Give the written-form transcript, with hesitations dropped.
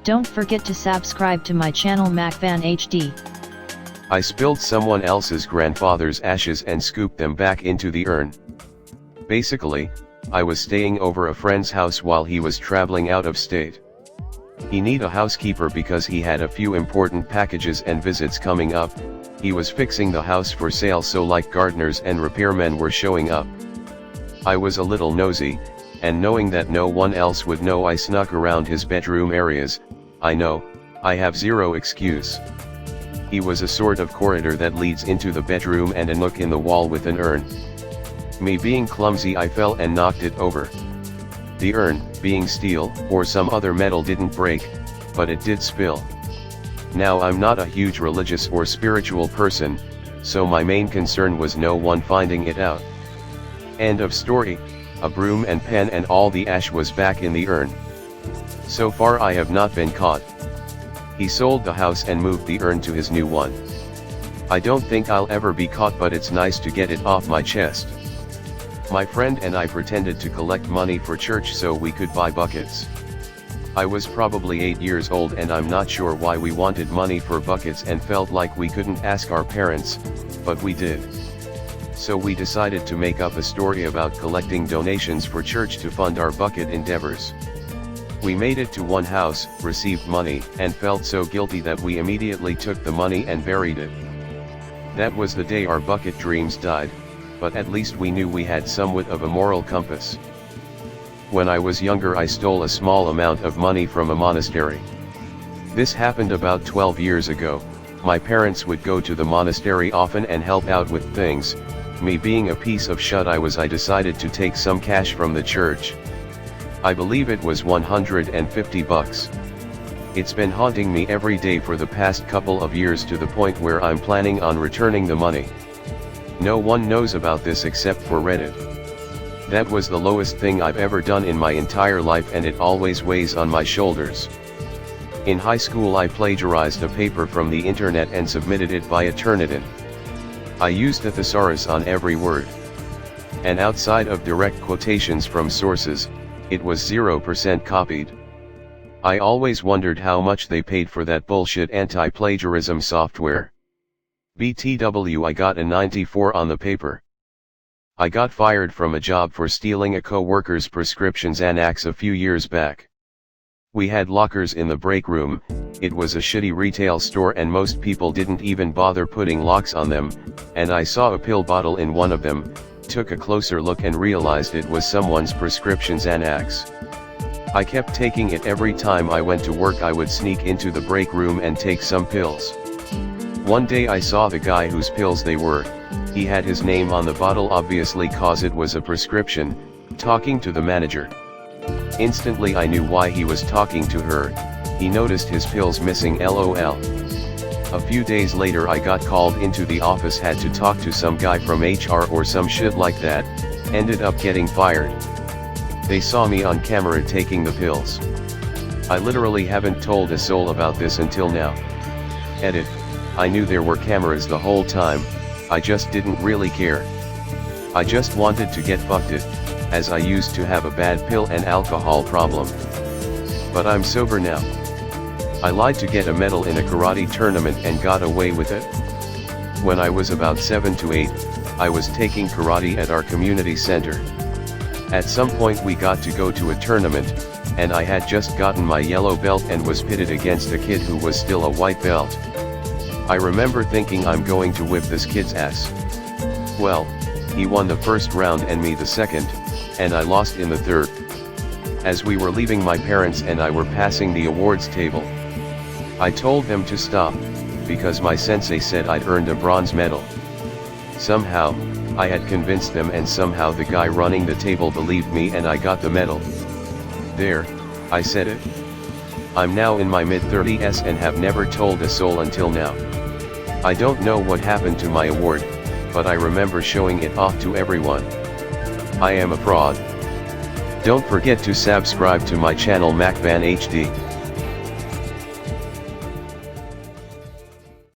Don't forget to subscribe to my channel MacVan HD. I spilled someone else's grandfather's ashes and scooped them back into the urn. Basically, I was staying over a friend's house while he was traveling out of state. He needed a housekeeper because he had a few important packages and visits coming up. He was fixing the house for sale, so like gardeners and repairmen were showing up. I was a little nosy, and knowing that no one else would know, I snuck around his bedroom areas. I know, I have zero excuse. He was a sort of corridor that leads into the bedroom and a nook in the wall with an urn. Me being clumsy, I fell and knocked it over. The urn, being steel or some other metal, didn't break, but it did spill. Now I'm not a huge religious or spiritual person, so my main concern was no one finding it out. End of story. A broom and pen and all the ash was back in the urn. So far I have not been caught. He sold the house and moved the urn to his new one. I don't think I'll ever be caught, but it's nice to get it off my chest. My friend and I pretended to collect money for church so we could buy buckets. I was probably 8 years old, and I'm not sure why we wanted money for buckets and felt like we couldn't ask our parents, but we did. So we decided to make up a story about collecting donations for church to fund our bucket endeavors. We made it to one house, received money, and felt so guilty that we immediately took the money and buried it. That was the day our bucket dreams died, but at least we knew we had somewhat of a moral compass. When I was younger, I stole a small amount of money from a monastery. This happened about 12 years ago. My parents would go to the monastery often and help out with things. Me being a piece of shut I decided to take some cash from the church. I believe it was $150. It's been haunting me every day for the past couple of years, to the point where I'm planning on returning the money. No one knows about this except for Reddit. That was the lowest thing I've ever done in my entire life, and it always weighs on my shoulders. In high school I plagiarized a paper from the internet and submitted it via Turnitin. I used a thesaurus on every word. And outside of direct quotations from sources, it was 0% copied. I always wondered how much they paid for that bullshit anti-plagiarism software. BTW, I got a 94 on the paper. I got fired from a job for stealing a co-worker's prescription Xanax a few years back. We had lockers in the break room. It was a shitty retail store and most people didn't even bother putting locks on them, and I saw a pill bottle in one of them, took a closer look and realized it was someone's prescription Xanax. I kept taking it every time I went to work. I would sneak into the break room and take some pills. One day I saw the guy whose pills they were. He had his name on the bottle, obviously cause it was a prescription, talking to the manager. Instantly I knew why he was talking to her. He noticed his pills missing, LOL. A few days later I got called into the office, had to talk to some guy from HR or some shit like that, ended up getting fired. They saw me on camera taking the pills. I literally haven't told a soul about this until now. Edit. I knew there were cameras the whole time, I just didn't really care. I just wanted to get fucked it, as I used to have a bad pill and alcohol problem. But I'm sober now. I lied to get a medal in a karate tournament and got away with it. When I was about 7 to 8, I was taking karate at our community center. At some point we got to go to a tournament, and I had just gotten my yellow belt and was pitted against a kid who was still a white belt. I remember thinking, I'm going to whip this kid's ass. Well, he won the first round and me the second, and I lost in the third. As we were leaving, my parents and I were passing the awards table. I told them to stop, because my sensei said I'd earned a bronze medal. Somehow, I had convinced them, and somehow the guy running the table believed me and I got the medal. There, I said it. I'm now in my mid-30s and have never told a soul until now. I don't know what happened to my award, but I remember showing it off to everyone. I am a fraud. Don't forget to subscribe to my channel MacVan HD.